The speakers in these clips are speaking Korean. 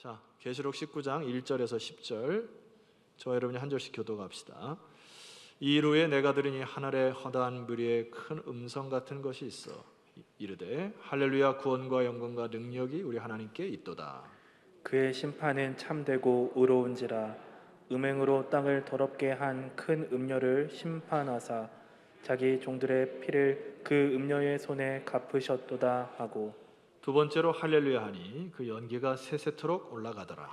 자, 계시록 19장 1절에서 10절 저와 여러분이 한 절씩 교독합시다. 이후에 내가 들으니 하늘에 허다한 무리의 큰 음성 같은 것이 있어 이르되 할렐루야 구원과 영광과 능력이 우리 하나님께 있도다. 그의 심판은 참되고 의로운지라. 음행으로 땅을 더럽게 한 큰 음녀를 심판하사 자기 종들의 피를 그 음녀의 손에 갚으셨도다 하고, 두 번째로 할렐루야 하니 그 연기가 세세토록 올라가더라.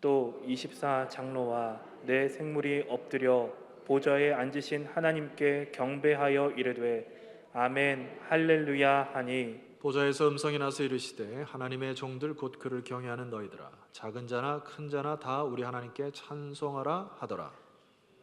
또 24 장로와 내 생물이 엎드려 보좌에 앉으신 하나님께 경배하여 이르되 아멘 할렐루야 하니, 보좌에서 음성이 나서 이르시되 하나님의 종들 곧 그를 경외하는 너희들아 작은 자나 큰 자나 다 우리 하나님께 찬송하라 하더라.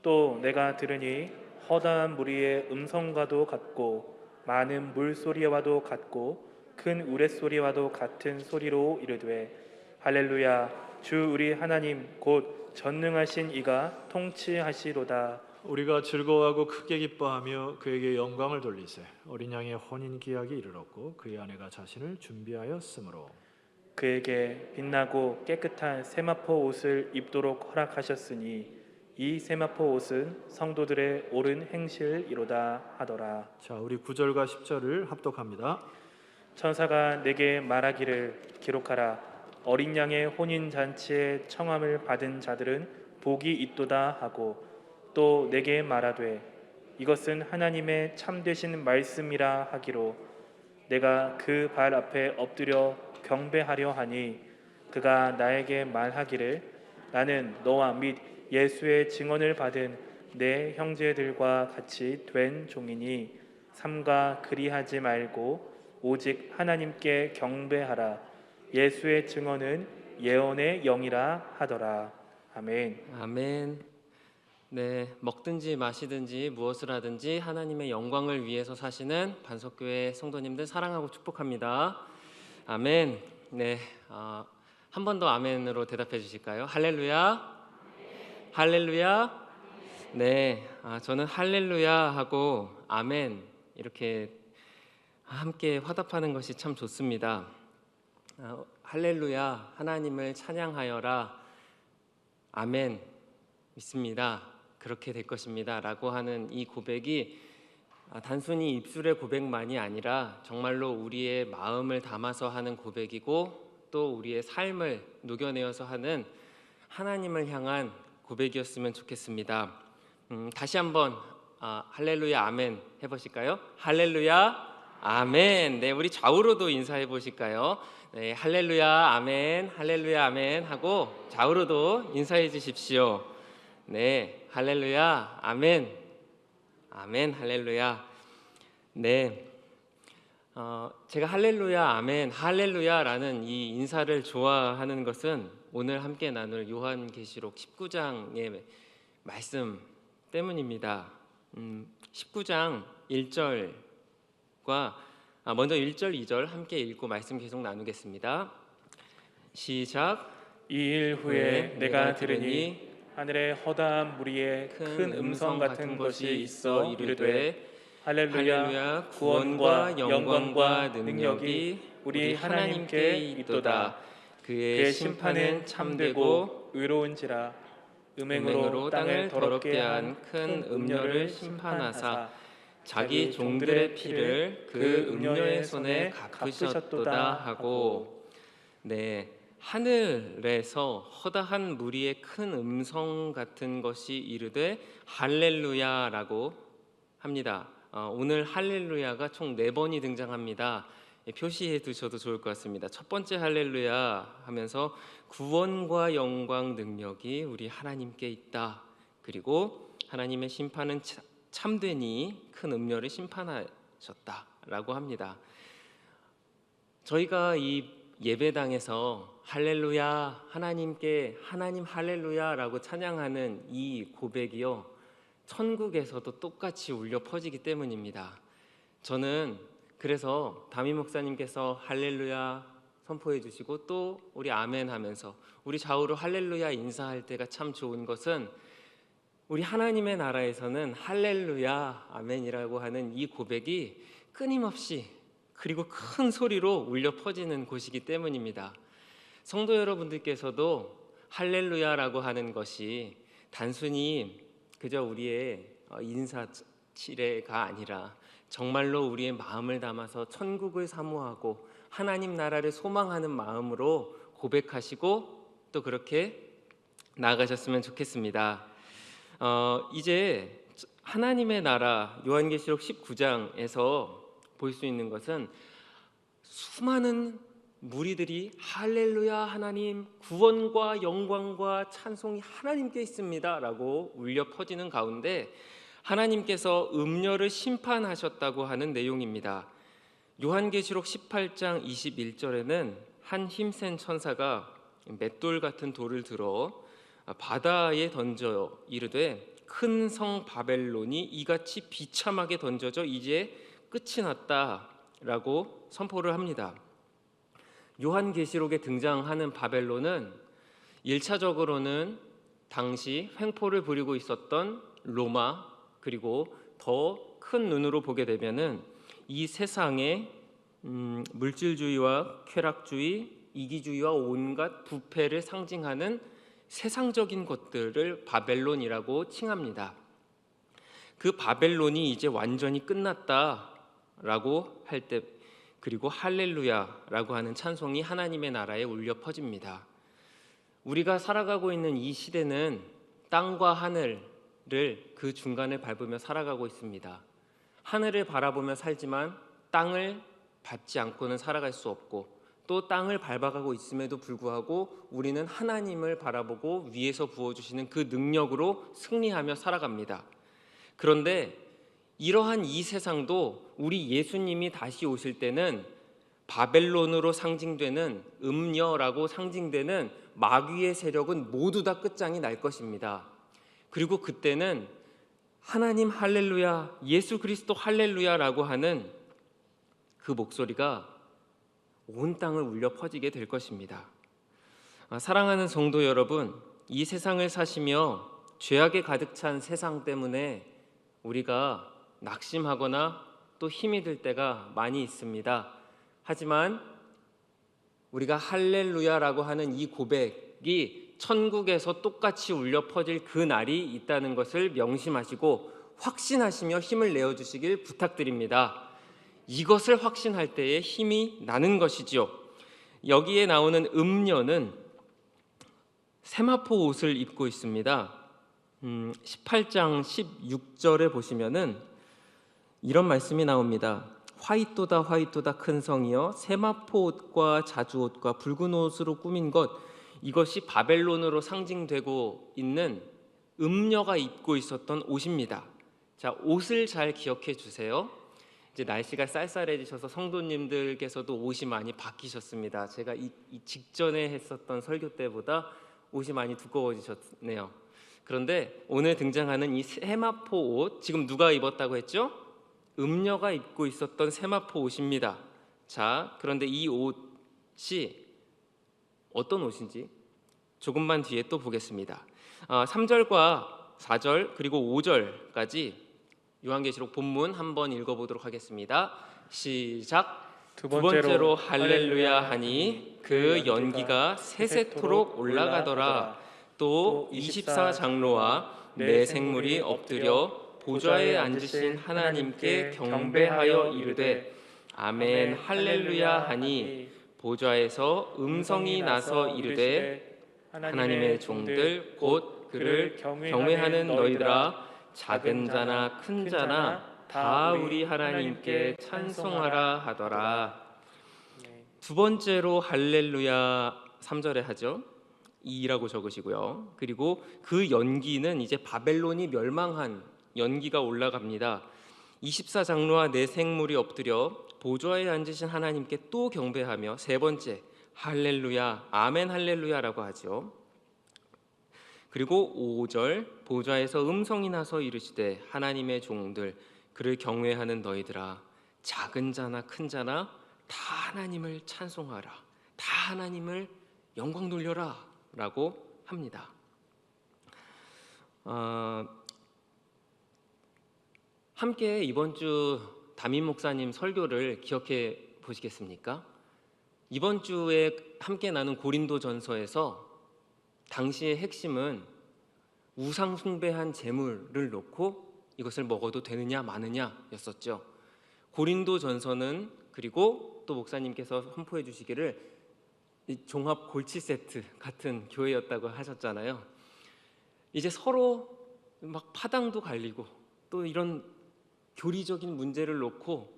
또 내가 들으니 허다한 무리의 음성과도 같고 많은 물소리와도 같고 큰 우레소리와도 같은 소리로 이르되 할렐루야 주 우리 하나님 곧 전능하신 이가 통치하시로다. 우리가 즐거워하고 크게 기뻐하며 그에게 영광을 돌리세. 어린 양의 혼인 기약이 이르렀고 그의 아내가 자신을 준비하였으므로 그에게 빛나고 깨끗한 세마포 옷을 입도록 허락하셨으니 이 세마포 옷은 성도들의 옳은 행실이로다 하더라. 자, 우리 9절과 10절을 합독합니다. 천사가 내게 말하기를 기록하라. 어린 양의 혼인 잔치에 청함을 받은 자들은 복이 있도다 하고, 또 내게 말하되 이것은 하나님의 참되신 말씀이라 하기로 내가 그 발 앞에 엎드려 경배하려 하니, 그가 나에게 말하기를 나는 너와 및 예수의 증언을 받은 내 형제들과 같이 된 종이니 삼가 그리하지 말고 오직 하나님께 경배하라. 예수의 증언은 예언의 영이라 하더라. 아멘. 아멘. 네, 먹든지 마시든지 무엇을 하든지 하나님의 영광을 위해서 사시는 반석교회 성도님들 사랑하고 축복합니다. 아멘. 네, 한 번 더 아멘으로 대답해 주실까요? 할렐루야. 할렐루야. 네, 저는 할렐루야 하고 아멘 이렇게 함께 화답하는 것이 참 좋습니다. 할렐루야, 하나님을 찬양하여라. 아멘, 믿습니다. 그렇게 될 것입니다 라고 하는 이 고백이 단순히 입술의 고백만이 아니라 정말로 우리의 마음을 담아서 하는 고백이고 또 우리의 삶을 녹여내어서 하는 하나님을 향한 고백이었으면 좋겠습니다. 다시 한번 할렐루야 아멘 해보실까요? 할렐루야 아멘. 네, 우리 좌우로도 인사해 보실까요? 네, 할렐루야 아멘, 할렐루야 아멘 하고 좌우로도 인사해 주십시오. 네, 할렐루야 아멘, 아멘 할렐루야. 네, 제가 할렐루야 아멘, 할렐루야라는 이 인사를 좋아하는 것은 오늘 함께 나눌 요한계시록 19장의 말씀 때문입니다. 19장 1절과 먼저 1절, 2절 함께 읽고 말씀 계속 나누겠습니다. 시작. 이 일 후에 내가 들으니 하늘에 허다한 무리의 큰 음성 같은 것이 있어 이르되 할렐루야 구원과 영광과 능력이 우리 하나님께 있도다. 그의 심판은 참되고 의로운지라. 음행으로 땅을 더럽게 한 큰 음녀를 심판하사 자기 종들의 피를 그 음녀의 손에 갚으셨도다 하고. 네, 하늘에서 허다한 무리의 큰 음성 같은 것이 이르되 할렐루야라고 합니다. 오늘 할렐루야가 총 4번이 등장합니다. 표시해 두셔도 좋을 것 같습니다. 첫 번째 할렐루야 하면서 구원과 영광 능력이 우리 하나님께 있다. 그리고 하나님의 심판은 참되니 큰 음녀를 심판하셨다라고 합니다. 저희가 이 예배당에서 할렐루야 하나님께 하나님 할렐루야라고 찬양하는 이 고백이요 천국에서도 똑같이 울려 퍼지기 때문입니다. 저는 그래서 담임 목사님께서 할렐루야 선포해 주시고 또 우리 아멘 하면서 우리 좌우로 할렐루야 인사할 때가 참 좋은 것은 우리 하나님의 나라에서는 할렐루야 아멘이라고 하는 이 고백이 끊임없이 그리고 큰 소리로 울려 퍼지는 곳이기 때문입니다. 성도 여러분들께서도 할렐루야라고 하는 것이 단순히 그저 우리의 인사치레가 아니라 정말로 우리의 마음을 담아서 천국을 사모하고 하나님 나라를 소망하는 마음으로 고백하시고 또 그렇게 나아가셨으면 좋겠습니다. 이제 하나님의 나라 요한계시록 19장에서 볼 수 있는 것은 수많은 무리들이 할렐루야 하나님 구원과 영광과 찬송이 하나님께 있습니다 라고 울려 퍼지는 가운데 하나님께서 음녀를 심판하셨다고 하는 내용입니다. 요한계시록 18장 21절에는 한 힘센 천사가 맷돌 같은 돌을 들어 바다에 던져 이르되 큰 성 바벨론이 이같이 비참하게 던져져 이제 끝이 났다라고 선포를 합니다. 요한계시록에 등장하는 바벨론은 1차적으로는 당시 횡포를 부리고 있었던 로마, 그리고 더 큰 눈으로 보게 되면은 이 세상의 물질주의와 쾌락주의, 이기주의와 온갖 부패를 상징하는 세상적인 것들을 바벨론이라고 칭합니다. 그 바벨론이 이제 완전히 끝났다라고 할 때, 그리고 할렐루야라고 하는 찬송이 하나님의 나라에 울려 퍼집니다. 우리가 살아가고 있는 이 시대는 땅과 하늘을 그 중간을 밟으며 살아가고 있습니다. 하늘을 바라보며 살지만 땅을 밟지 않고는 살아갈 수 없고, 또 땅을 밟아가고 있음에도 불구하고 우리는 하나님을 바라보고 위에서 부어주시는 그 능력으로 승리하며 살아갑니다. 그런데 이러한 이 세상도 우리 예수님이 다시 오실 때는 바벨론으로 상징되는 음녀라고 상징되는 마귀의 세력은 모두 다 끝장이 날 것입니다. 그리고 그때는 하나님 할렐루야, 예수 그리스도 할렐루야라고 하는 그 목소리가 온 땅을 울려 퍼지게 될 것입니다. 사랑하는 성도 여러분, 이 세상을 사시며 죄악에 가득 찬 세상 때문에 우리가 낙심하거나 또 힘이 들 때가 많이 있습니다. 하지만 우리가 할렐루야라고 하는 이 고백이 천국에서 똑같이 울려 퍼질 그 날이 있다는 것을 명심하시고 확신하시며 힘을 내어주시길 부탁드립니다. 이것을 확신할 때에 힘이 나는 것이지요. 여기에 나오는 음녀는 세마포 옷을 입고 있습니다. 18장 16절에 보시면은 이런 말씀이 나옵니다. 화이토다 화이토다 큰 성이여 세마포 옷과 자주 옷과 붉은 옷으로 꾸민 것, 이것이 바벨론으로 상징되고 있는 음녀가 입고 있었던 옷입니다. 자, 옷을 잘 기억해 주세요. 이제 날씨가 쌀쌀해지셔서 성도님들께서도 옷이 많이 바뀌셨습니다. 제가 이 직전에 했었던 설교 때보다 옷이 많이 두꺼워지셨네요. 그런데 오늘 등장하는 이 세마포 옷, 지금 누가 입었다고 했죠? 음녀가 입고 있었던 세마포 옷입니다. 자, 그런데 이 옷이 어떤 옷인지 조금만 뒤에 또 보겠습니다. 3절과 4절 그리고 5절까지 요한계시록 본문 한번 읽어보도록 하겠습니다. 시작. 두 번째로 할렐루야 하니 그 연기가 세세토록 올라가더라. 또 24장로와 네 생물이 엎드려 보좌에 앉으신 하나님께 경배하여 이르되 아멘 할렐루야 하니 보좌에서 음성이 나서 이르되 하나님의 종들 곧 그를 경외하는 너희들아 작은 자나 큰 자나 다 우리 하나님께 찬송하라 하더라. 두 번째로 할렐루야 3절에 하죠. 이라고 적으시고요. 그리고 그 연기는 이제 바벨론이 멸망한 연기가 올라갑니다. 24장로와 네 생물이 엎드려 보좌에 앉으신 하나님께 또 경배하며 세 번째 할렐루야 아멘 할렐루야라고 하죠. 그리고 5절 보좌에서 음성이 나서 이르시되 하나님의 종들 그를 경외하는 너희들아 작은 자나 큰 자나 다 하나님을 찬송하라, 다 하나님을 영광 돌려라 라고 합니다. 함께 이번 주 담임 목사님 설교를 기억해 보시겠습니까? 이번 주에 함께 나눈 고린도전서에서 당시의 핵심은 우상 숭배한 제물을 놓고 이것을 먹어도 되느냐 마느냐였었죠. 고린도전서는, 그리고 또 목사님께서 선포해 주시기를 이 종합 골치 세트 같은 교회였다고 하셨잖아요. 이제 서로 막 파당도 갈리고 또 이런 교리적인 문제를 놓고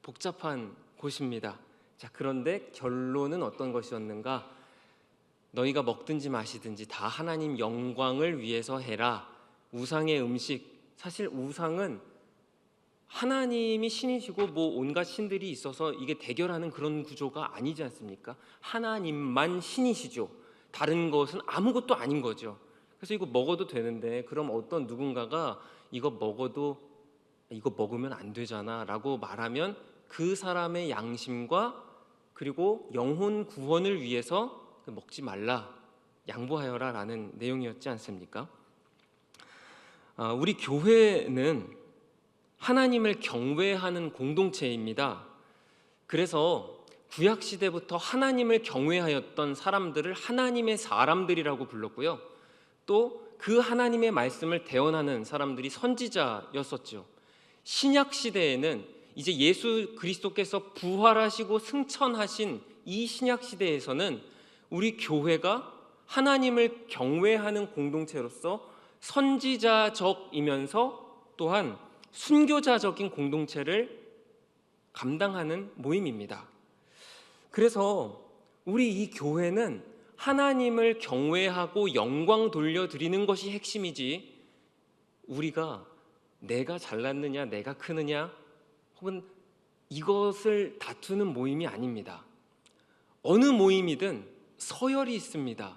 복잡한 곳입니다. 자, 그런데 결론은 어떤 것이었는가? 너희가 먹든지 마시든지 다 하나님 영광을 위해서 해라. 우상의 음식, 사실 우상은 하나님이 신이시고 뭐 온갖 신들이 있어서 이게 대결하는 그런 구조가 아니지 않습니까? 하나님만 신이시죠. 다른 것은 아무것도 아닌 거죠. 그래서 이거 먹어도 되는데, 그럼 어떤 누군가가 이거 먹으면 안 되잖아 라고 말하면 그 사람의 양심과 그리고 영혼 구원을 위해서 먹지 말라, 양보하여라 라는 내용이었지 않습니까? 우리 교회는 하나님을 경외하는 공동체입니다. 그래서 구약시대부터 하나님을 경외하였던 사람들을 하나님의 사람들이라고 불렀고요, 또 그 하나님의 말씀을 대언하는 사람들이 선지자였었죠. 신약시대에는 이제 예수 그리스도께서 부활하시고 승천하신 이 신약시대에서는 우리 교회가 하나님을 경외하는 공동체로서 선지자적이면서 또한 순교자적인 공동체를 감당하는 모임입니다. 그래서 우리 이 교회는 하나님을 경외하고 영광 돌려드리는 것이 핵심이지, 우리가 내가 잘났느냐 내가 크느냐 혹은 이것을 다투는 모임이 아닙니다. 어느 모임이든 서열이 있습니다.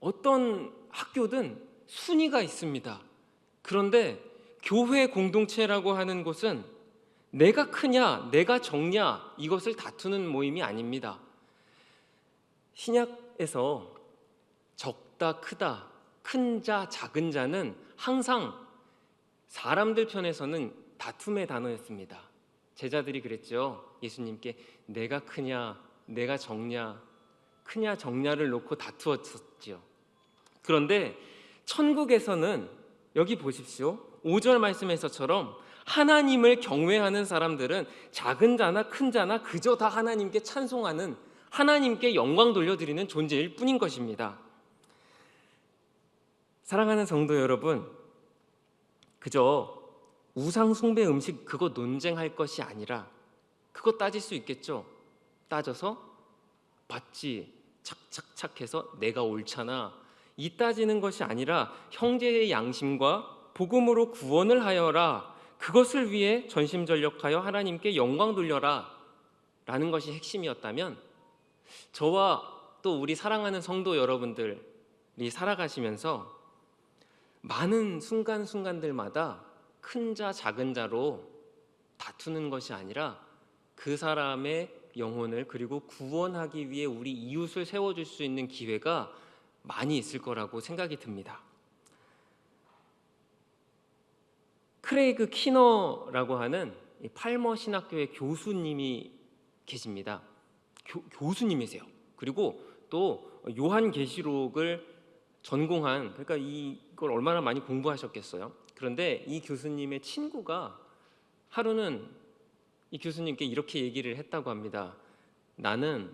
어떤 학교든 순위가 있습니다. 그런데 교회 공동체라고 하는 곳은 내가 크냐 내가 적냐 이것을 다투는 모임이 아닙니다. 신약에서 적다 크다, 큰 자 작은 자는 항상 사람들 편에서는 다툼의 단어였습니다. 제자들이 그랬죠. 예수님께 내가 크냐 내가 적냐, 크냐 적냐를 놓고 다투었었죠. 그런데 천국에서는 여기 보십시오. 5절 말씀에서처럼 하나님을 경외하는 사람들은 작은 자나 큰 자나 그저 다 하나님께 찬송하는, 하나님께 영광 돌려드리는 존재일 뿐인 것입니다. 사랑하는 성도 여러분, 그저 우상 숭배 음식 그거 논쟁할 것이 아니라, 그거 따질 수 있겠죠. 따져서 봤지 착착착 해서 내가 옳잖아 이 따지는 것이 아니라 형제의 양심과 복음으로 구원을 하여라, 그것을 위해 전심전력하여 하나님께 영광 돌려라 라는 것이 핵심이었다면, 저와 또 우리 사랑하는 성도 여러분들이 살아가시면서 많은 순간순간들마다 큰 자 작은 자로 다투는 것이 아니라 그 사람의 영혼을 그리고 구원하기 위해 우리 이웃을 세워줄 수 있는 기회가 많이 있을 거라고 생각이 듭니다. 크레이그 키너라고 하는 팔머 신학교의 교수님이 계십니다. 교수님이세요. 그리고 또 요한계시록을 전공한, 그러니까 이걸 얼마나 많이 공부하셨겠어요. 그런데 이 교수님의 친구가 하루는 이 교수님께 이렇게 얘기를 했다고 합니다. 나는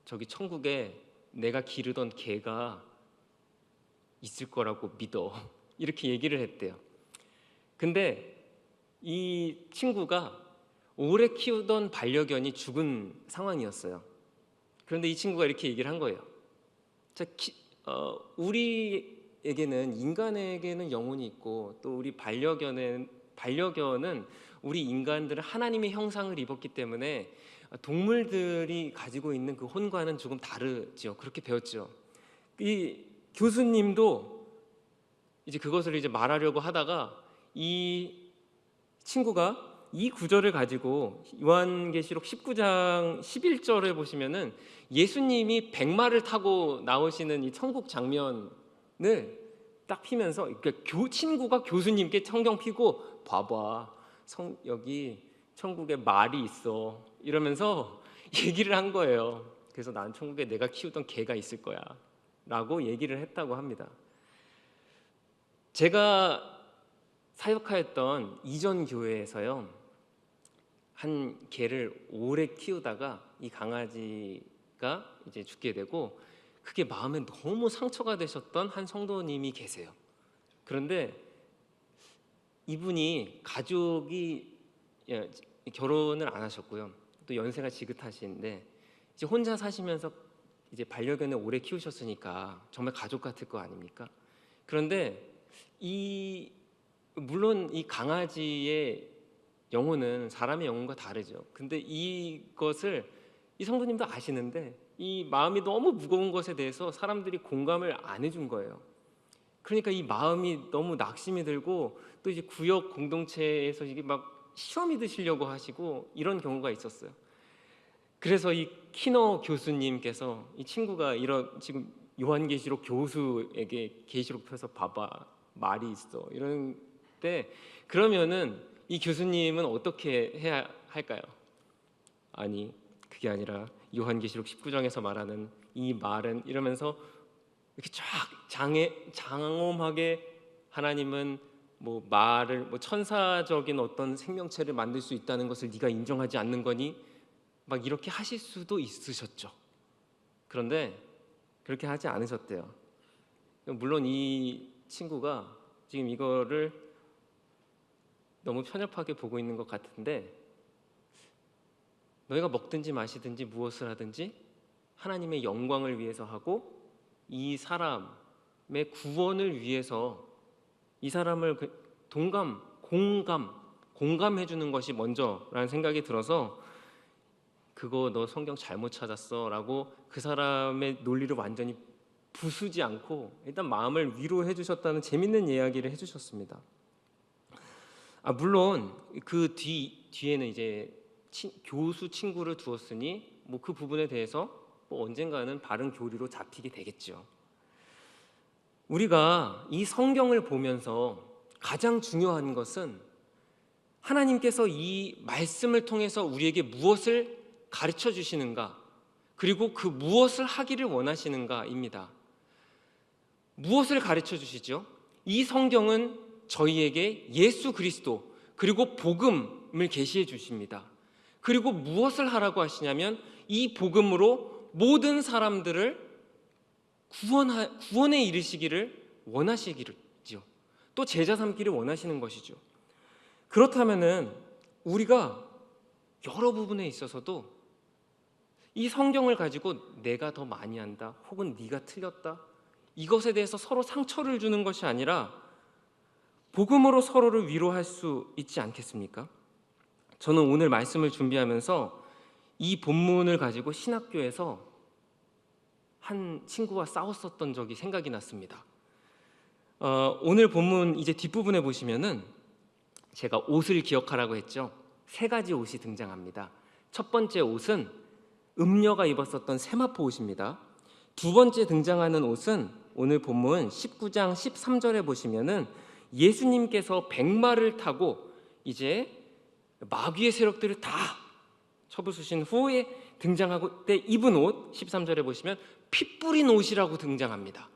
저기 천국에 내가 기르던 개가 있을 거라고 믿어. 이렇게 얘기를 했대요. 근데 이 친구가 오래 키우던 반려견이 죽은 상황이었어요. 그런데 이 친구가 이렇게 얘기를 한 거예요. 우리에게는, 인간에게는 영혼이 있고 또 우리 반려견은 우리 인간들은 하나님의 형상을 입었기 때문에 동물들이 가지고 있는 그 혼과는 조금 다르죠. 그렇게 배웠죠. 이 교수님도 이제 그것을 이제 말하려고 하다가 이 친구가 이 구절을 가지고 요한계시록 19장 11절에 보시면은 예수님이 백마를 타고 나오시는 이 천국 장면을 딱 피면서, 그러니까 친구가 교수님께 성경 피고 봐봐 여기 천국에 말이 있어 이러면서 얘기를 한 거예요. 그래서 난 천국에 내가 키우던 개가 있을 거야 라고 얘기를 했다고 합니다. 제가 사역하였던 이전 교회에서요, 한 개를 오래 키우다가 이 강아지가 이제 죽게 되고 그게 마음에 너무 상처가 되셨던 한 성도님이 계세요. 그런데 이분이 가족이 결혼을 안 하셨고요, 또 연세가 지긋하신데 이제 혼자 사시면서 이제 반려견을 오래 키우셨으니까 정말 가족 같을 거 아닙니까? 그런데 물론 이 강아지의 영혼은 사람의 영혼과 다르죠. 근데 이것을 이 성도님도 아시는데 이 마음이 너무 무거운 것에 대해서 사람들이 공감을 안 해준 거예요. 그러니까 이 마음이 너무 낙심이 들고 또 이제 구역 공동체에서 이게 막 시험이 드시려고 하시고 이런 경우가 있었어요. 그래서 이 키너 교수님께서 이 친구가 이런 지금 요한계시록 교수에게 계시록 펴서 봐봐 말이 있어 이런 때 그러면은 이 교수님은 어떻게 해야 할까요? 아니 그게 아니라 요한계시록 19장에서 말하는 이 말은 이러면서 이렇게 쫙 장엄하게 하나님은 뭐 말을 뭐 천사적인 어떤 생명체를 만들 수 있다는 것을 네가 인정하지 않는 거니 막 이렇게 하실 수도 있으셨죠. 그런데 그렇게 하지 않으셨대요. 물론 이 친구가 지금 이거를 너무 편협하게 보고 있는 것 같은데 너희가 먹든지 마시든지 무엇을 하든지 하나님의 영광을 위해서 하고 이 사람의 구원을 위해서 이 사람을 공감해 주는 것이 먼저라는 생각이 들어서 그거 너 성경 잘못 찾았어 라고 그 사람의 논리를 완전히 부수지 않고 일단 마음을 위로해 주셨다는 재밌는 이야기를 해주셨습니다. 물론 그 뒤에는 이제 교수 친구를 두었으니 뭐 그 부분에 대해서 뭐 언젠가는 바른 교리로 잡히게 되겠죠. 우리가 이 성경을 보면서 가장 중요한 것은 하나님께서 이 말씀을 통해서 우리에게 무엇을 가르쳐 주시는가, 그리고 그 무엇을 하기를 원하시는가입니다. 무엇을 가르쳐 주시죠? 이 성경은 저희에게 예수 그리스도 그리고 복음을 계시해 주십니다. 그리고 무엇을 하라고 하시냐면 이 복음으로 모든 사람들을 구원에 이르시기를 원하시기를지요. 또 제자 삼기를 원하시는 것이죠. 그렇다면은 우리가 여러 부분에 있어서도 이 성경을 가지고 내가 더 많이 한다 혹은 네가 틀렸다 이것에 대해서 서로 상처를 주는 것이 아니라 복음으로 서로를 위로할 수 있지 않겠습니까? 저는 오늘 말씀을 준비하면서 이 본문을 가지고 신학교에서 한 친구와 싸웠었던 적이 생각이 났습니다. 오늘 본문 이제 뒷부분에 보시면은 제가 옷을 기억하라고 했죠. 3가지 옷이 등장합니다. 첫 번째 옷은 음녀가 입었었던 세마포 옷입니다. 두 번째 등장하는 옷은 오늘 본문 19장 13절에 보시면은 예수님께서 백마를 타고 이제 마귀의 세력들을 다 쳐부수신 후에 등장하고 때 입은 옷 13절에 보시면 피 뿌린 옷이라고 등장합니다.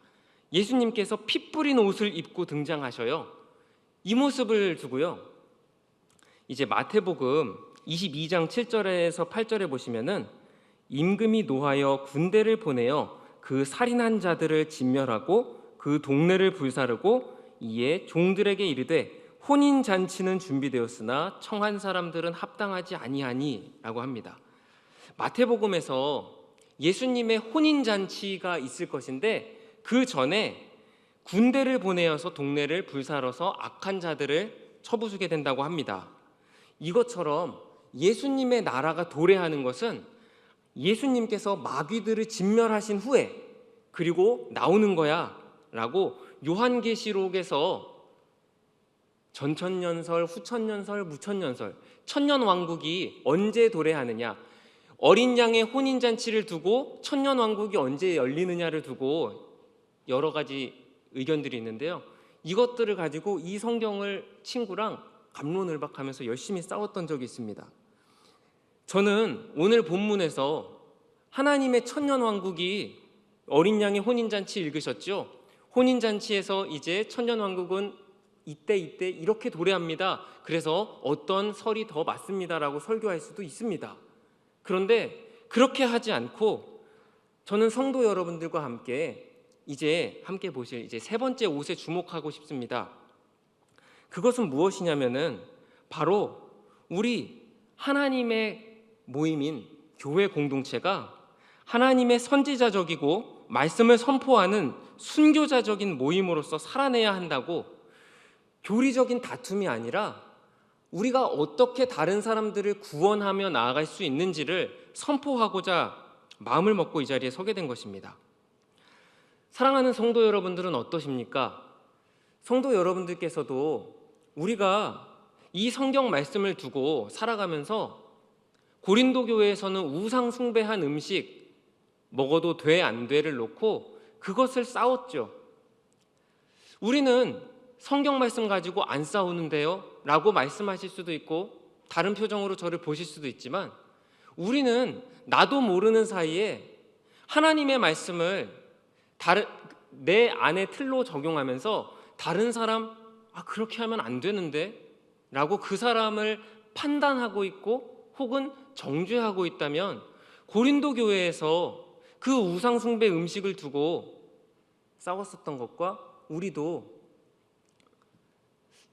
예수님께서 피 뿌린 옷을 입고 등장하셔요. 이 모습을 두고요, 이제 마태복음 22장 7절에서 8절에 보시면은 임금이 노하여 군대를 보내어 그 살인한 자들을 진멸하고 그 동네를 불사르고 이에 종들에게 이르되 혼인 잔치는 준비되었으나 청한 사람들은 합당하지 아니하니 라고 합니다. 마태복음에서 예수님의 혼인 잔치가 있을 것인데 그 전에 군대를 보내어서 동네를 불사러서 악한 자들을 쳐부수게 된다고 합니다. 이것처럼 예수님의 나라가 도래하는 것은 예수님께서 마귀들을 진멸하신 후에 그리고 나오는 거야 라고 요한계시록에서 전천년설, 후천년설, 무천년설, 천년왕국이 언제 도래하느냐, 어린 양의 혼인잔치를 두고 천년왕국이 언제 열리느냐를 두고 여러 가지 의견들이 있는데요, 이것들을 가지고 이 성경을 친구랑 갑론을박하면서 열심히 싸웠던 적이 있습니다. 저는 오늘 본문에서 하나님의 천년왕국이 어린 양의 혼인잔치 읽으셨죠? 혼인잔치에서 이제 천년왕국은 이때 이렇게 도래합니다. 그래서 어떤 설이 더 맞습니다라고 설교할 수도 있습니다. 그런데 그렇게 하지 않고 저는 성도 여러분들과 함께 함께 보실 이제 세 번째 옷에 주목하고 싶습니다. 그것은 무엇이냐면은 바로 우리 하나님의 모임인 교회 공동체가 하나님의 선지자적이고 말씀을 선포하는 순교자적인 모임으로서 살아내야 한다고, 교리적인 다툼이 아니라 우리가 어떻게 다른 사람들을 구원하며 나아갈 수 있는지를 선포하고자 마음을 먹고 이 자리에 서게 된 것입니다. 사랑하는 성도 여러분들은 어떠십니까? 성도 여러분들께서도 우리가 이 성경 말씀을 두고 살아가면서 고린도 교회에서는 우상 숭배한 음식 먹어도 돼 안 돼를 놓고 그것을 싸웠죠. 우리는 성경 말씀 가지고 안 싸우는데요 라고 말씀하실 수도 있고 다른 표정으로 저를 보실 수도 있지만, 우리는 나도 모르는 사이에 하나님의 말씀을 내 안의 틀로 적용하면서 다른 사람 그렇게 하면 안 되는데 라고 그 사람을 판단하고 있고 혹은 정죄하고 있다면, 고린도 교회에서 그 우상 숭배 음식을 두고 싸웠었던 것과 우리도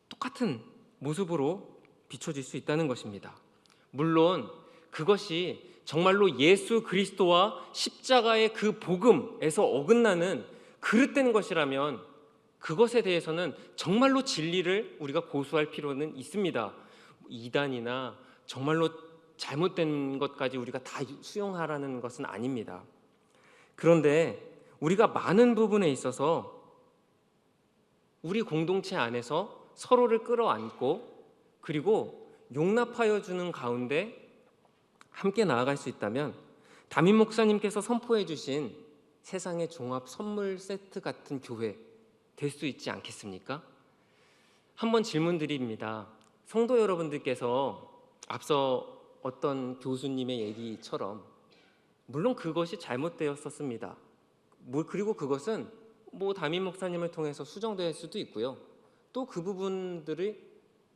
똑같은 모습으로 비춰질 수 있다는 것입니다. 물론 그것이 정말로 예수 그리스도와 십자가의 그 복음에서 어긋나는 그릇된 것이라면 그것에 대해서는 정말로 진리를 우리가 고수할 필요는 있습니다. 이단이나 정말로 잘못된 것까지 우리가 다 수용하라는 것은 아닙니다. 그런데 우리가 많은 부분에 있어서 우리 공동체 안에서 서로를 끌어안고 그리고 용납하여 주는 가운데 함께 나아갈 수 있다면, 담임 목사님께서 선포해 주신 세상의 종합 선물 세트 같은 교회 될 수 있지 않겠습니까? 한번 질문 드립니다. 성도 여러분들께서 앞서 어떤 교수님의 얘기처럼 물론 그것이 잘못되었었습니다. 그리고 그것은 담임 목사님을 통해서 수정될 수도 있고요. 또 그 부분들이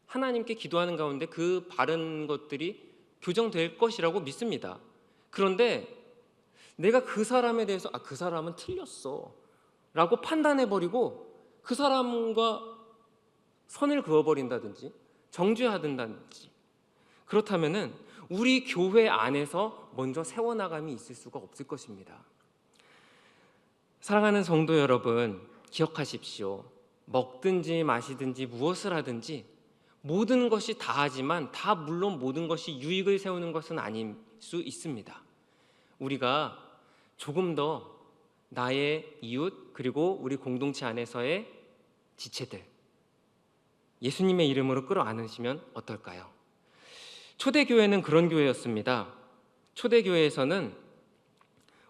하나님께 기도하는 가운데 그 바른 것들이 교정될 것이라고 믿습니다. 그런데 내가 그 사람에 대해서 그 사람은 틀렸어 라고 판단해버리고 그 사람과 선을 그어버린다든지 정죄하든지, 그렇다면은 우리 교회 안에서 먼저 세워나감이 있을 수가 없을 것입니다. 사랑하는 성도 여러분, 기억하십시오. 먹든지 마시든지 무엇을 하든지 모든 것이 다 하지만 물론 모든 것이 유익을 세우는 것은 아닐 수 있습니다. 우리가 조금 더 나의 이웃 그리고 우리 공동체 안에서의 지체들 예수님의 이름으로 끌어안으시면 어떨까요? 초대교회는 그런 교회였습니다. 초대교회에서는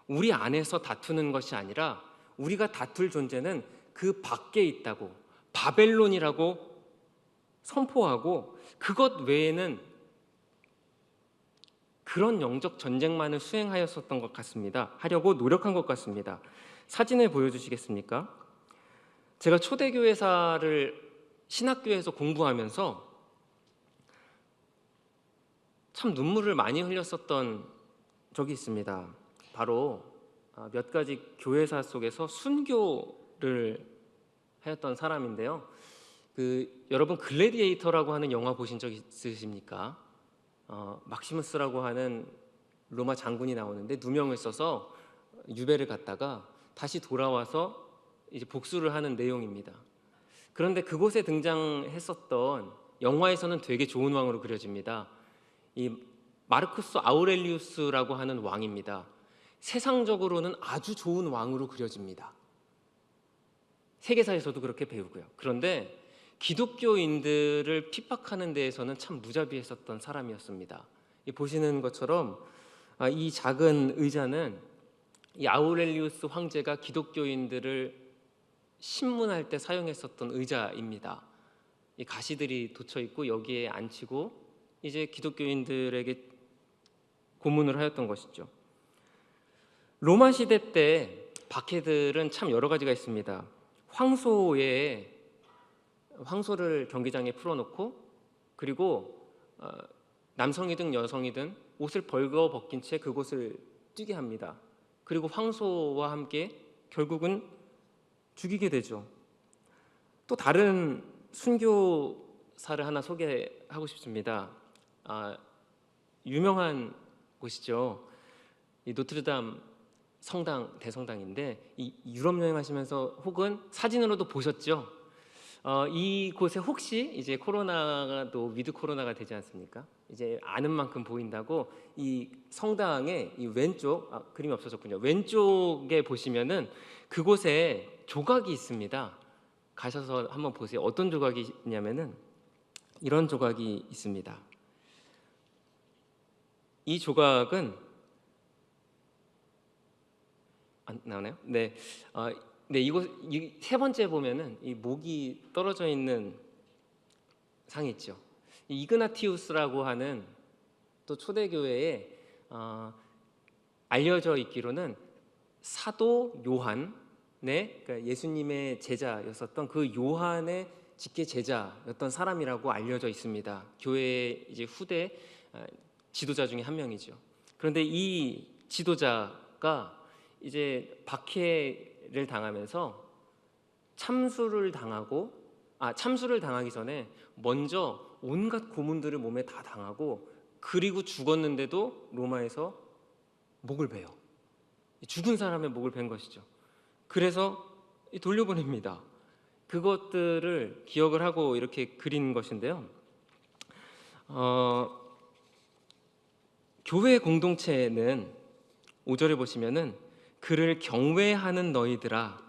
우리 안에서 다투는 것이 아니라 우리가 다툴 존재는 그 밖에 있다고, 바벨론이라고 선포하고 그것 외에는 그런 영적 전쟁만을 수행하였었던 것 같습니다. 하려고 노력한 것 같습니다. 사진을 보여주시겠습니까? 제가 초대교회사를 신학교에서 공부하면서 참 눈물을 많이 흘렸었던 적이 있습니다. 바로 몇 가지 교회사 속에서 순교를 하였던 사람인데요. 여러분 글래디에이터라고 하는 영화 보신 적 있으십니까? 막시무스라고 하는 로마 장군이 나오는데 누명을 써서 유배를 갔다가 다시 돌아와서 이제 복수를 하는 내용입니다. 그런데 그곳에 등장했었던, 영화에서는 되게 좋은 왕으로 그려집니다. 이 마르쿠스 아우렐리우스라고 하는 왕입니다. 세상적으로는 아주 좋은 왕으로 그려집니다. 세계사에서도 그렇게 배우고요. 그런데 기독교인들을 핍박하는 데에서는 참 무자비했었던 사람이었습니다. 보시는 것처럼 이 작은 의자는 이 아우렐리우스 황제가 기독교인들을 신문할 때 사용했었던 의자입니다. 이 가시들이 돋쳐 있고 여기에 앉히고 이제 기독교인들에게 고문을 하였던 것이죠. 로마 시대 때 박해들은 참 여러 가지가 있습니다. 황소를 경기장에 풀어놓고 그리고 남성이든 여성이든 옷을 벌거벗긴 채 그곳을 뛰게 합니다. 그리고 황소와 함께 결국은 죽이게 되죠. 또 다른 순교사를 하나 소개하고 싶습니다. 유명한 곳이죠. 이 노트르담 성당, 대성당인데 이 유럽 여행하시면서 혹은 사진으로도 보셨죠? 이곳에 혹시 이제 코로나도 위드 코로나가 되지 않습니까? 이제 아는 만큼 보인다고 이 성당의 이 왼쪽 그림이 없어졌군요. 왼쪽에 보시면은 그곳에 조각이 있습니다. 가셔서 한번 보세요. 어떤 조각이 있냐면은 이런 조각이 있습니다. 이 조각은 안 나오나요? 네. 네, 이 세 번째 보면은 이 목이 떨어져 있는 상이 있죠. 이 이그나티우스라고 하는 또 초대교회에 알려져 있기로는 사도 요한의 그러니까 예수님의 제자였었던 그 요한의 직계 제자였던 사람이라고 알려져 있습니다. 교회 이제 후대 지도자 중에 한 명이죠. 그런데 이 지도자가 이제 박해를 당하면서 참수를 당하기 전에 먼저 온갖 고문들을 몸에 다 당하고 그리고 죽었는데도 로마에서 목을 베요. 죽은 사람의 목을 벤 것이죠. 그래서 돌려보냅니다. 그것들을 기억을 하고 이렇게 그린 것인데요. 교회 공동체는 5절에 보시면은 그를 경외하는 너희들아.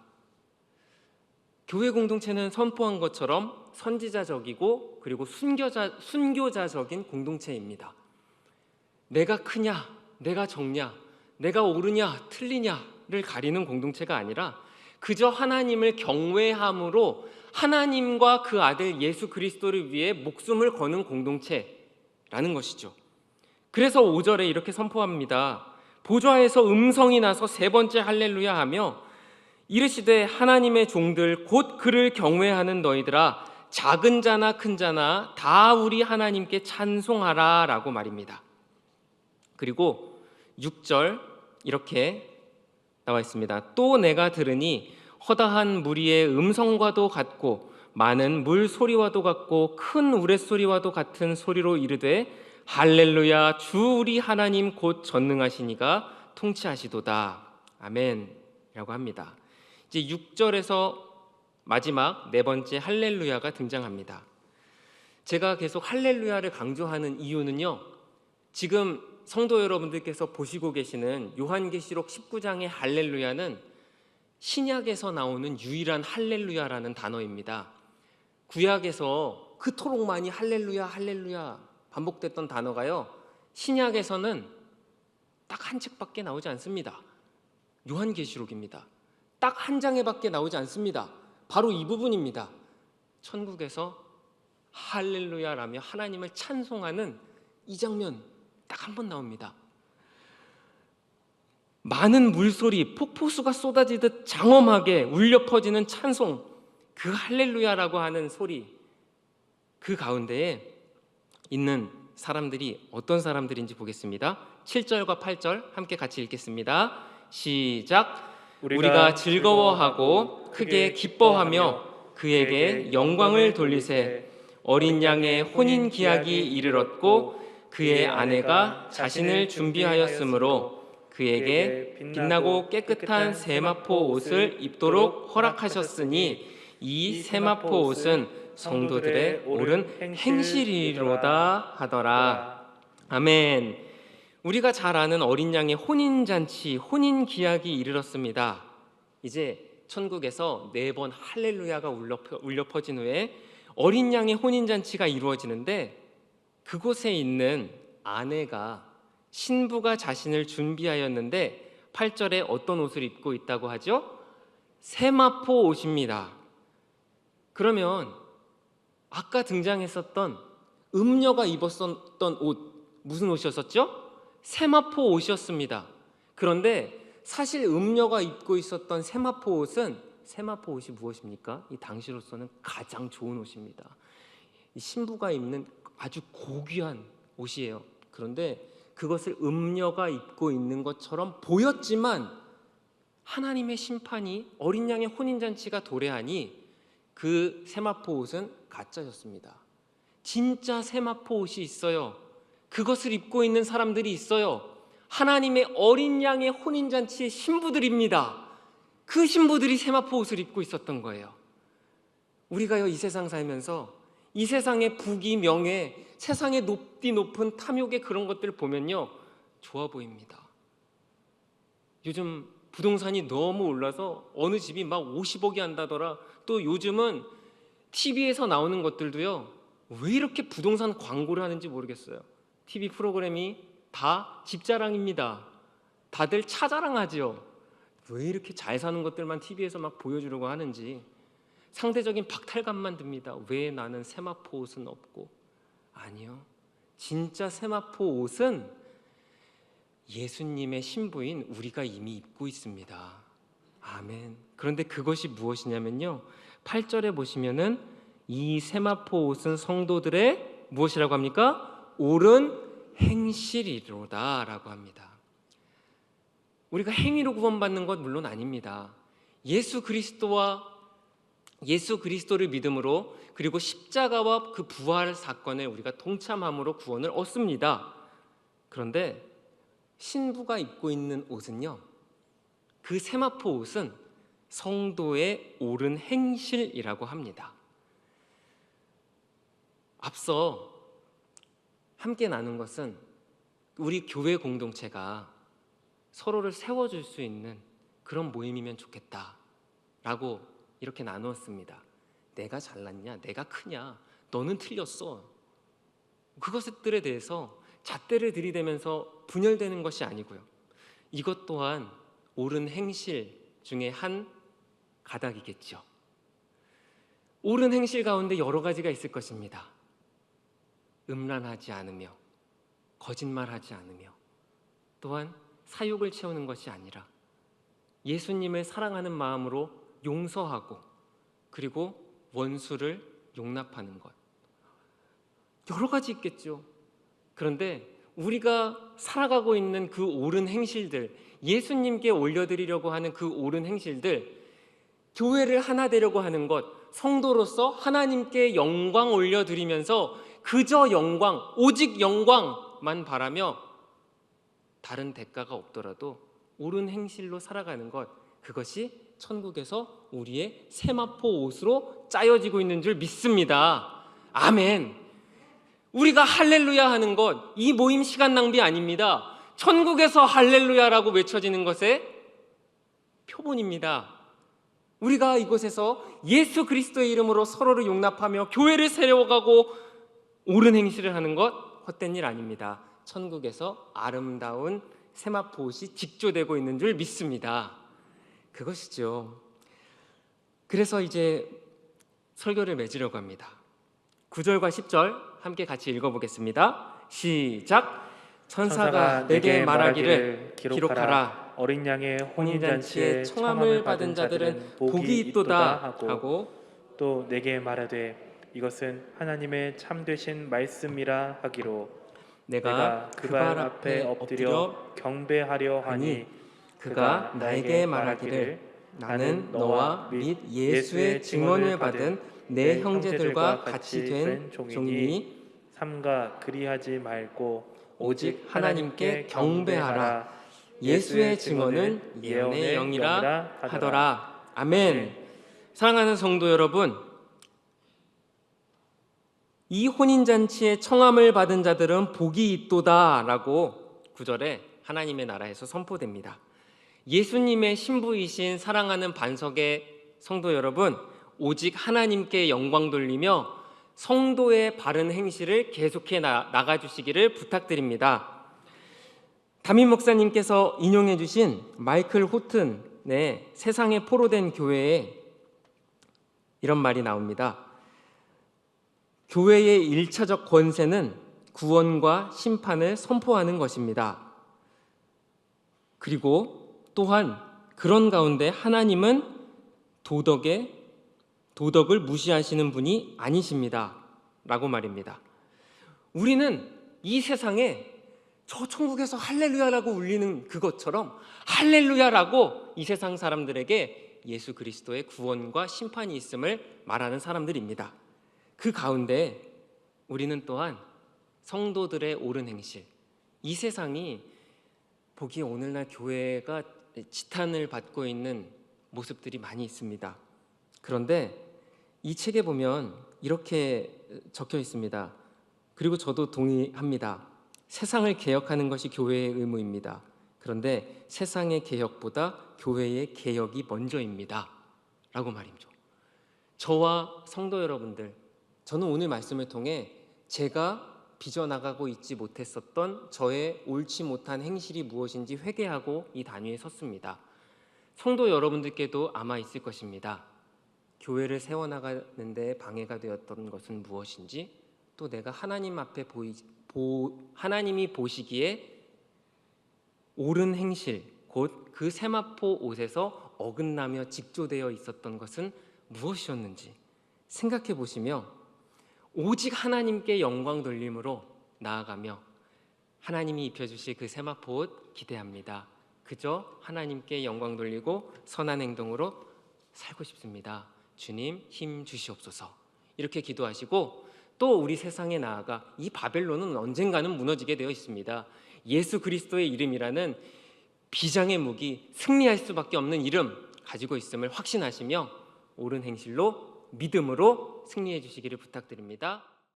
교회 공동체는 선포한 것처럼 선지자적이고 그리고 순교자적인 공동체입니다. 내가 크냐, 내가 적냐, 내가 옳으냐, 틀리냐를 가리는 공동체가 아니라 그저 하나님을 경외함으로 하나님과 그 아들 예수 그리스도를 위해 목숨을 거는 공동체라는 것이죠. 그래서 5절에 이렇게 선포합니다. 보좌에서 음성이 나서 세 번째 할렐루야 하며 이르시되 하나님의 종들 곧 그를 경외하는 너희들아 작은 자나 큰 자나 다 우리 하나님께 찬송하라 라고 말입니다. 그리고 6절 이렇게 나와 있습니다. 또 내가 들으니 허다한 무리의 음성과도 같고 많은 물 소리와도 같고 큰 우레소리와도 같은 소리로 이르되 할렐루야 주 우리 하나님 곧 전능하시니가 통치하시도다. 아멘 라고 합니다. 이제 6절에서 마지막 네 번째 할렐루야가 등장합니다. 제가 계속 할렐루야를 강조하는 이유는요, 지금 성도 여러분들께서 보시고 계시는 요한계시록 19장의 할렐루야는 신약에서 나오는 유일한 할렐루야라는 단어입니다. 구약에서 그토록 많이 할렐루야 할렐루야 반복됐던 단어가요, 신약에서는 딱 한 책밖에 나오지 않습니다. 요한계시록입니다. 딱 한 장에밖에 나오지 않습니다. 바로 이 부분입니다. 천국에서 할렐루야라며 하나님을 찬송하는 이 장면 딱 한 번 나옵니다. 많은 물소리, 폭포수가 쏟아지듯 장엄하게 울려 퍼지는 찬송, 그 할렐루야라고 하는 소리, 그 가운데에 있는 사람들이 어떤 사람들인지 보겠습니다. 7절과 8절 함께 같이 읽겠습니다. 시작. 우리가 즐거워하고 크게 기뻐하며 그에게 영광을 돌리세. 어린 양의 혼인 기약이 이르렀고 그의 아내가 자신을 준비하였으므로 그에게 빛나고 깨끗한 세마포 옷을 입도록 허락하셨으니 이 세마포 옷은 성도들의 옳은 행실이로다 하더라. 아멘. 우리가 잘 아는 어린 양의 혼인잔치, 혼인기약이 이르렀습니다. 이제 천국에서 4번 할렐루야가 울려 퍼진 후에 어린 양의 혼인잔치가 이루어지는데 그곳에 있는 아내가, 신부가 자신을 준비하였는데 8절에 어떤 옷을 입고 있다고 하죠? 세마포 옷입니다. 그러면 아까 등장했었던 음녀가 입었었던 옷, 무슨 옷이었었죠? 세마포 옷이었습니다. 그런데 사실 음녀가 입고 있었던 세마포 옷은, 세마포 옷이 무엇입니까? 이 당시로서는 가장 좋은 옷입니다. 이 신부가 입는 아주 고귀한 옷이에요. 그런데 그것을 음녀가 입고 있는 것처럼 보였지만 하나님의 심판이, 어린 양의 혼인잔치가 도래하니 그 세마포 옷은 가짜였습니다. 진짜 세마포 옷이 있어요. 그것을 입고 있는 사람들이 있어요. 하나님의 어린 양의 혼인잔치의 신부들입니다. 그 신부들이 세마포 옷을 입고 있었던 거예요. 우리가요, 이 세상 살면서 이 세상의 부귀, 명예, 세상의 높은 탐욕의 그런 것들을 보면요, 좋아 보입니다. 요즘 부동산이 너무 올라서 어느 집이 막 50억이 한다더라. 또 요즘은 TV에서 나오는 것들도요, 왜 이렇게 부동산 광고를 하는지 모르겠어요. TV 프로그램이 다 집자랑입니다. 다들 차자랑하지요. 왜 이렇게 잘 사는 것들만 TV에서 막 보여주려고 하는지 상대적인 박탈감만 듭니다. 왜 나는 세마포 옷은 없고? 아니요, 진짜 세마포 옷은 예수님의 신부인 우리가 이미 입고 있습니다. 아멘. 그런데 그것이 무엇이냐면요, 8절에 보시면은 이 세마포 옷은 성도들의 무엇이라고 합니까? 옳은 행실이로다 라고 합니다. 우리가 행위로 구원받는 것 물론 아닙니다. 예수 그리스도를 믿음으로, 그리고 십자가와 그 부활 사건에 우리가 동참함으로 구원을 얻습니다. 그런데 신부가 입고 있는 옷은요, 그 세마포 옷은 성도의 옳은 행실이라고 합니다. 앞서 함께 나눈 것은 우리 교회 공동체가 서로를 세워줄 수 있는 그런 모임이면 좋겠다라고 이렇게 나누었습니다. 내가 잘났냐, 내가 크냐, 너는 틀렸어. 그것들에 대해서 잣대를 들이대면서 분열되는 것이 아니고요, 이것 또한 옳은 행실 중에 한 가닥이겠죠. 옳은 행실 가운데 여러 가지가 있을 것입니다. 음란하지 않으며, 거짓말하지 않으며, 또한 사욕을 채우는 것이 아니라 예수님을 사랑하는 마음으로 용서하고, 그리고 원수를 용납하는 것, 여러 가지 있겠죠. 그런데 우리가 살아가고 있는 그 옳은 행실들, 예수님께 올려드리려고 하는 그 옳은 행실들, 교회를 하나 되려고 하는 것, 성도로서 하나님께 영광 올려드리면서 그저 영광, 오직 영광만 바라며 다른 대가가 없더라도 옳은 행실로 살아가는 것, 그것이 천국에서 우리의 세마포 옷으로 짜여지고 있는 줄 믿습니다. 아멘. 우리가 할렐루야 하는 것, 이 모임 시간 낭비 아닙니다. 천국에서 할렐루야라고 외쳐지는 것의 표본입니다. 우리가 이곳에서 예수 그리스도의 이름으로 서로를 용납하며 교회를 세워가고 옳은 행실을 하는 것, 헛된 일 아닙니다. 천국에서 아름다운 세마포 옷이 직조되고 있는 줄 믿습니다. 그것이죠. 그래서 이제 설교를 맺으려고 합니다. 9절과 10절 함께 같이 읽어보겠습니다. 시작. 천사가 내게 말하기를 기록하라. 어린 양의 혼인잔치에 청함을 받은 자들은 복이 있도다 하고, 또 내게 말하되 이것은 하나님의 참되신 말씀이라 하기로 내가 그 발 앞에 엎드려 경배하려 하니 그가 나에게 말하기를 나는 너와 및 예수의 증언을 받은 내 형제들과 같이 된 종이니 삼가 그리하지 말고 오직 하나님께 경배하라. 예수의 증언은 예언의 영이라 하더라. 아멘. 사랑하는 성도 여러분, 이 혼인잔치에 청함을 받은 자들은 복이 있도다 라고 9절에 하나님의 나라에서 선포됩니다. 예수님의 신부이신 사랑하는 반석의 성도 여러분, 오직 하나님께 영광 돌리며 성도의 바른 행실을 계속해 나가주시기를 부탁드립니다. 담임 목사님께서 인용해 주신 마이클 호튼의 세상에 포로된 교회에 이런 말이 나옵니다. 교회의 1차적 권세는 구원과 심판을 선포하는 것입니다. 그리고 또한 그런 가운데 하나님은 도덕을 무시하시는 분이 아니십니다 라고 말입니다. 우리는 이 세상에 저 천국에서 할렐루야라고 울리는 그것처럼 할렐루야라고 이 세상 사람들에게 예수 그리스도의 구원과 심판이 있음을 말하는 사람들입니다. 그 가운데 우리는 또한 성도들의 옳은 행실, 이 세상이 보기에 오늘날 교회가 지탄을 받고 있는 모습들이 많이 있습니다. 그런데 이 책에 보면 이렇게 적혀 있습니다. 그리고 저도 동의합니다. 세상을 개혁하는 것이 교회의 의무입니다. 그런데 세상의 개혁보다 교회의 개혁이 먼저입니다 라고 말이죠. 저와 성도 여러분들, 저는 오늘 말씀을 통해 제가 빚어나가고 있지 못했었던 저의 옳지 못한 행실이 무엇인지 회개하고 이 단위에 섰습니다. 성도 여러분들께도 아마 있을 것입니다. 교회를 세워나가는 데 방해가 되었던 것은 무엇인지, 또 내가 하나님 앞에 하나님이 보시기에 옳은 행실, 곧 그 세마포 옷에서 어긋나며 직조되어 있었던 것은 무엇이었는지 생각해 보시며 오직 하나님께 영광 돌림으로 나아가며 하나님이 입혀주실 그 세마포 옷 기대합니다. 그저 하나님께 영광 돌리고 선한 행동으로 살고 싶습니다. 주님 힘 주시옵소서. 이렇게 기도하시고 또 우리 세상에 나아가 이 바벨론은 언젠가는 무너지게 되어 있습니다. 예수 그리스도의 이름이라는 비장의 무기, 승리할 수밖에 없는 이름 가지고 있음을 확신하시며 옳은 행실로 믿음으로 승리해 주시기를 부탁드립니다.